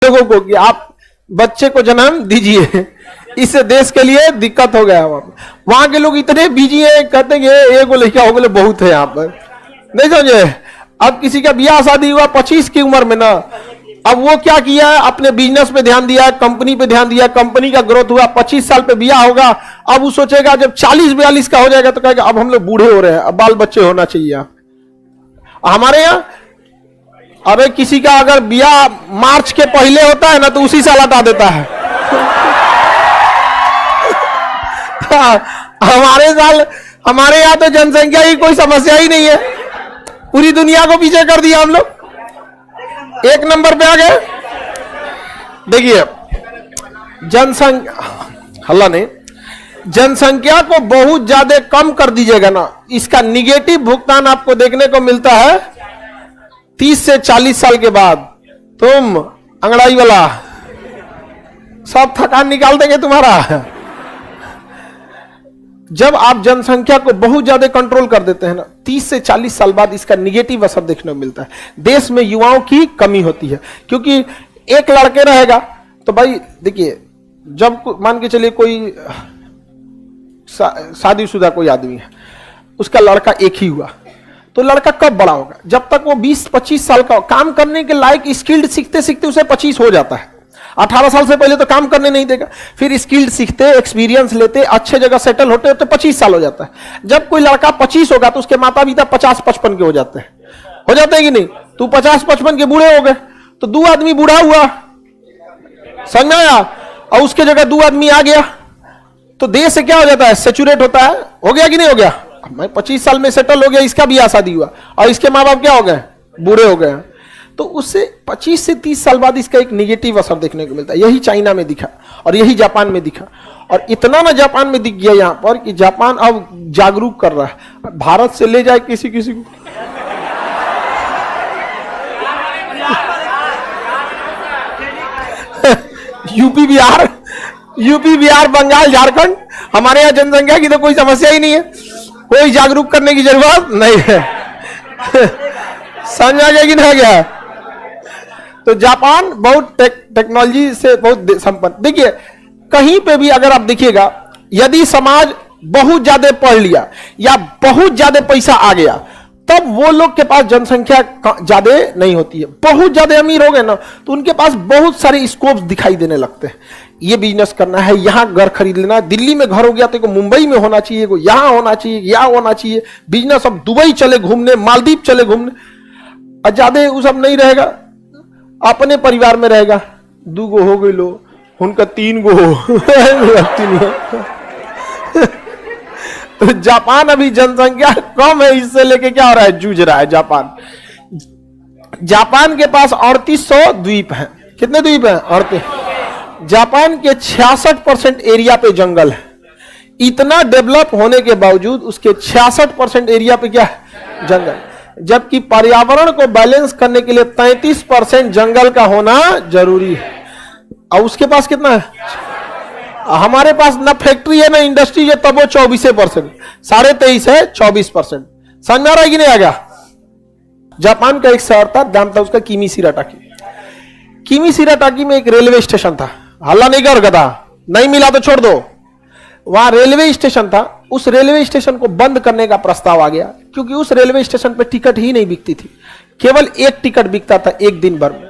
लोगों को कि आप बच्चे को जन्म दीजिए, इससे देश के लिए दिक्कत हो गया। वहां के लोग इतने बिजी है, कहते हैं एक लड़का हो गए बहुत है यहाँ पर, नहीं समझे। अब किसी का ब्याह शादी हुआ 25 की उम्र में ना, अब वो क्या किया, अपने बिजनेस पे ध्यान दिया, कंपनी पे ध्यान दिया, कंपनी का ग्रोथ हुआ, 25 साल पे ब्याह होगा। अब वो सोचेगा जब 40-42 का हो जाएगा तो कहेगा अब हम लोग बूढ़े हो रहे हैं, अब बाल बच्चे होना चाहिए। हमारे यहाँ अबे किसी का अगर ब्याह मार्च के पहले होता है ना तो उसी साल हटा देता है। हमारे यहाँ तो जनसंख्या की कोई समस्या ही नहीं है, पूरी दुनिया को पीछे कर दिया हम लोग, 1 नंबर पे आ गए। देखिए हल्ला नहीं, जनसंख्या को बहुत ज्यादा कम कर दीजिएगा ना, इसका निगेटिव भुगतान आपको देखने को मिलता है 30 से 40 साल के बाद। तुम अंगड़ाई वाला सब थकान निकाल देंगे तुम्हारा। जब आप जनसंख्या को बहुत ज्यादा कंट्रोल कर देते हैं ना, 30 से 40 साल बाद इसका निगेटिव असर देखने को मिलता है। देश में युवाओं की कमी होती है, क्योंकि एक लड़के रहेगा तो भाई देखिए, जब मान के चलिए कोई शादीशुदा कोई आदमी है, उसका लड़का एक ही हुआ, तो लड़का कब बड़ा होगा, जब तक वो 20-25 साल का काम करने के लायक स्किल्ड सीखते सीखते उसे 25 हो जाता है। 18 साल से पहले तो काम करने नहीं देगा, फिर स्किल्ड सीखते, एक्सपीरियंस लेते, अच्छे जगह सेटल होते होते 25 साल हो जाता है। जब कोई लड़का 25 होगा तो उसके माता पिता 50-55 के हो जाते हैं कि नहीं। तू 50-55 के बूढ़े हो गए तो 2 आदमी बूढ़ा हुआ, समझ में आया, और उसके जगह 2 आदमी आ गया तो देश से क्या हो जाता है, सेचुरेट होता है। हो गया कि नहीं हो गया, मैं 25 साल में सेटल हो गया, इसका भी शादी हुआ और इसके माँ बाप क्या हो गए, बूढ़े हो गए, तो उससे 25 से 30 साल बाद इसका एक निगेटिव असर देखने को मिलता है। यही चाइना में दिखा और यही जापान में दिखा, और इतना ना जापान में दिख गया यहाँ पर कि जापान अब जागरूक कर रहा है। भारत से ले जाए किसी किसी को, यूपी बिहार बंगाल झारखंड, हमारे यहाँ जनसंख्या की तो कोई समस्या ही नहीं है, कोई जागरूक करने की जरूरत नहीं है। समझ आ गया कि नहीं आ गया। तो जापान बहुत टेक्नोलॉजी से बहुत संपन्न। देखिए कहीं पे भी अगर आप देखिएगा, यदि समाज बहुत ज्यादा पढ़ लिया या बहुत ज्यादा पैसा आ गया, तब वो लोग के पास जनसंख्या ज्यादा नहीं होती है। बहुत ज्यादा अमीर हो गए ना तो उनके पास बहुत सारे स्कोप्स दिखाई देने लगते हैं। ये बिजनेस करना है, यहाँ घर खरीद लेना, दिल्ली में घर हो गया तो मुंबई में होना चाहिए, को यहाँ होना चाहिए, यहाँ होना चाहिए बिजनेस। अब दुबई चले घूमने, मालदीव चले घूमने, और ज्यादा वो सब नहीं रहेगा, अपने परिवार में रहेगा। 2 गो हो गई लो, उनका 3 गो तो जापान अभी जनसंख्या कम है, इससे लेके क्या हो रहा है, जूझ रहा है जापान के पास 3800 द्वीप हैं। कितने द्वीप हैं, 38। जापान के 66% एरिया पे जंगल है। इतना डेवलप होने के बावजूद उसके 66% एरिया पे क्या है, जंगल, जबकि पर्यावरण को बैलेंस करने के लिए 33% जंगल का होना जरूरी है। और उसके पास कितना है, हमारे पास ना फैक्ट्री है ना इंडस्ट्री है, तब वो 24%, 23.5 है, 24%। समझ में आ रहा है कि नहीं आ गया। जापान का एक शहर था, नाम था उसका किमिशिराटाकी। किमिशिराटाकी में एक रेलवे स्टेशन था, हल्ला नहीं कर गधा, नहीं मिला तो छोड़ दो। वहां रेलवे स्टेशन था, उस रेलवे स्टेशन को बंद करने का प्रस्ताव आ गया, क्योंकि उस रेलवे स्टेशन पे टिकट ही नहीं बिकती थी, केवल एक टिकट बिकता था एक दिन भर में।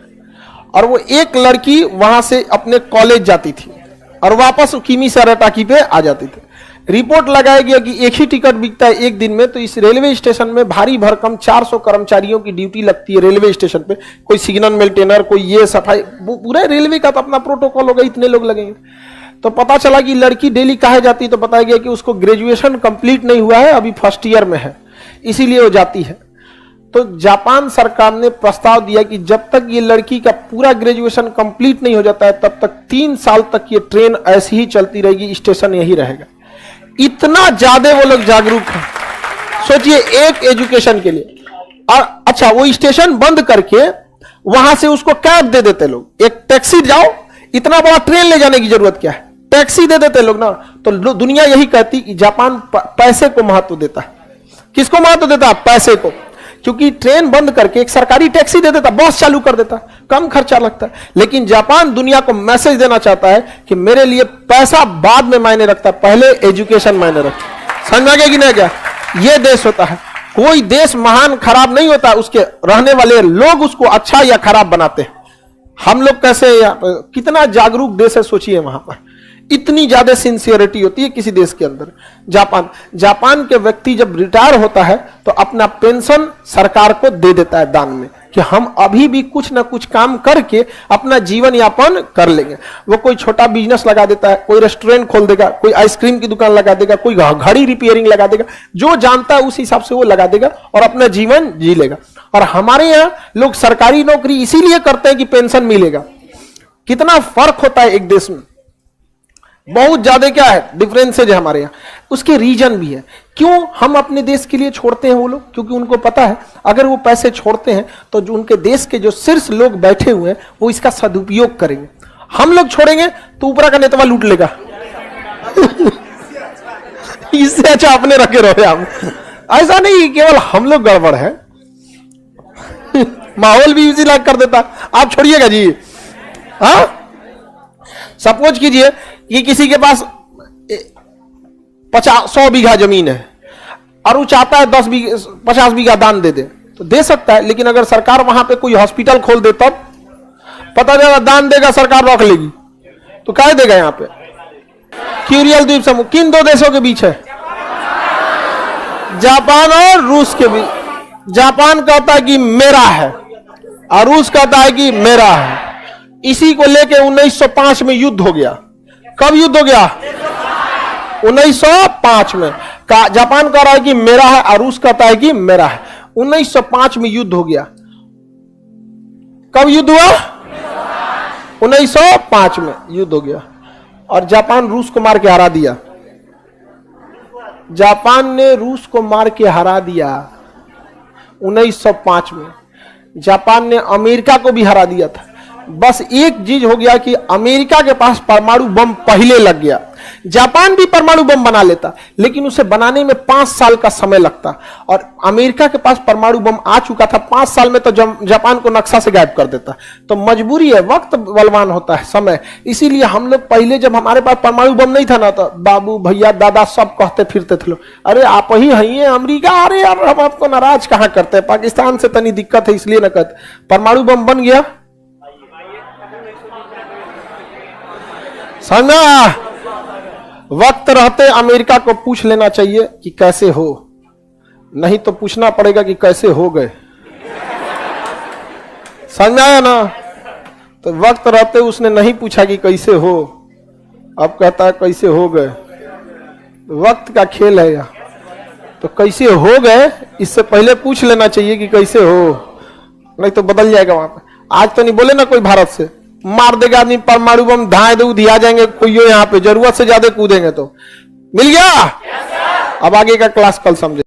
और वो एक लड़की वहां से अपने कॉलेज जाती थी और वापस किमिशिराटाकी पे आ जाती थी। रिपोर्ट लगाया गया कि एक ही टिकट बिकता है एक दिन में, तो इस रेलवे स्टेशन में भारी भरकम 400 कर्मचारियों की ड्यूटी लगती है रेलवे स्टेशन पे। कोई सिग्नल मेंटेनर, कोई ये सफाई, पूरा रेलवे का तो अपना प्रोटोकॉल होगा, इतने लोग लगेंगे। तो पता चला कि लड़की डेली काहे जाती, तो बताया गया कि उसको ग्रेजुएशन कंप्लीट नहीं हुआ है, अभी फर्स्ट ईयर में है, इसीलिए वो जाती है। तो जापान सरकार ने प्रस्ताव दिया कि जब तक ये लड़की का पूरा ग्रेजुएशन कंप्लीट नहीं हो जाता है, तब तक 3 साल तक ये ट्रेन ऐसी ही चलती रहेगी, स्टेशन यही रहेगा। इतना ज्यादा वो लोग जागरूक हैं, सोचिए, एक एजुकेशन के लिए। और अच्छा, वो स्टेशन बंद करके वहां से उसको कैब दे देते लोग, एक टैक्सी जाओ, इतना बड़ा ट्रेन ले जाने की जरूरत क्या है, टैक्सी दे देते लोग ना। तो दुनिया यही कहती कि जापान पैसे को महत्व देता है। किसको महत्व देता है, पैसे को। क्योंकि ट्रेन बंद करके एक सरकारी टैक्सी दे देता, बस चालू कर देता, कम खर्चा लगता है। लेकिन जापान दुनिया को मैसेज देना चाहता है कि मेरे लिए पैसा बाद में मायने रखता है, पहले एजुकेशन मायने रखता है। समझ में गया कि नहीं? क्या ये देश होता है। कोई देश महान खराब नहीं होता, उसके रहने वाले लोग उसको अच्छा या खराब बनाते हैं। हम लोग कैसे, कितना जागरूक देश है सोचिए, वहां पर इतनी ज्यादा सिंसियरिटी होती है किसी देश के अंदर। जापान के व्यक्ति जब रिटायर होता है तो अपना पेंशन सरकार को दे देता है दान में, कि हम अभी भी कुछ ना कुछ काम करके अपना जीवन यापन कर लेंगे। वो कोई छोटा बिजनेस लगा देता है, कोई रेस्टोरेंट खोल देगा, कोई आइसक्रीम की दुकान लगा देगा, कोई घड़ी रिपेयरिंग लगा देगा, जो जानता है उस हिसाब से वो लगा देगा और अपना जीवन जी लेगा। और हमारे यहाँ लोग सरकारी नौकरी इसीलिए करते हैं कि पेंशन मिलेगा। कितना फर्क होता है एक देश में, बहुत ज्यादा क्या है डिफरेंसेज है हमारे यहाँ। उसके रीजन भी है क्यों हम अपने देश के लिए छोड़ते हैं वो लोग, क्योंकि उनको पता है अगर वो पैसे छोड़ते हैं तो जो उनके देश के जो शीर्ष लोग बैठे हुए हैं वो इसका सदुपयोग करेंगे। हम लोग छोड़ेंगे तो ऊपर का नेतवा लूट लेगा। इससे अच्छा अपने रखे रहो आप। ऐसा नहीं केवल हम लोग गड़बड़ है, माहौल भी इसी लायक कर देता। आप छोड़िएगा जी। हाँ, सपोज कीजिए कि किसी के पास 100 बीघा जमीन है और वो चाहता है 50 बीघा दान दे दे, तो दे सकता है। लेकिन अगर सरकार वहां पे कोई हॉस्पिटल खोल दे तब पता चला दान देगा सरकार रख लेगी, तो क्या देगा? यहाँ पे क्यूरियल द्वीप समूह किन दो देशों के बीच है? जापान और रूस के बीच। जापान कहता है कि मेरा है और रूस कहता है कि मेरा है। इसी को लेके 1905 में युद्ध हो गया। कब युद्ध हो गया? 1905 में। जापान कह रहा है कि मेरा है और रूस कहता है कि मेरा है। 1905 में युद्ध हो गया। कब युद्ध हुआ? 1905 में युद्ध हो गया और जापान रूस को मार के हरा दिया। जापान ने रूस को मार के हरा दिया 1905 में। जापान ने अमेरिका को भी हरा दिया था। बस एक चीज हो गया कि अमेरिका के पास परमाणु बम पहले लग गया। जापान भी परमाणु बम बना लेता, लेकिन उसे बनाने में 5 साल का समय लगता और अमेरिका के पास परमाणु बम आ चुका था। 5 साल में तो जापान को नक्शा से गायब कर देता। तो मजबूरी है, वक्त बलवान होता है, समय। इसीलिए हम लोग पहले जब हमारे पास परमाणु बम नहीं था ना, तो बाबू भैया दादा सब कहते फिरते थे लोग, अरे आप ही हैं अमेरिका, अरे यार हम आपको नाराज कहां करते हैं, पाकिस्तान से तनी दिक्कत है इसलिए ना कहते। परमाणु बम बन गया, समझा? वक्त रहते अमेरिका को पूछ लेना चाहिए कि कैसे हो, नहीं तो पूछना पड़ेगा कि कैसे हो गए। समझ आया ना? तो वक्त रहते उसने नहीं पूछा कि कैसे हो, अब कहता है कैसे हो गए। वक्त का खेल है यह। तो कैसे हो गए इससे पहले पूछ लेना चाहिए कि कैसे हो, नहीं तो बदल जाएगा वहां पर। आज तो नहीं बोले ना कोई भारत से मार देगा आदमी परमाणु बम, धाए दे दिया जाएंगे कोई यहाँ पे, जरूरत से ज्यादा कूदेंगे तो। मिल गया? अब आगे का क्लास कल समझे।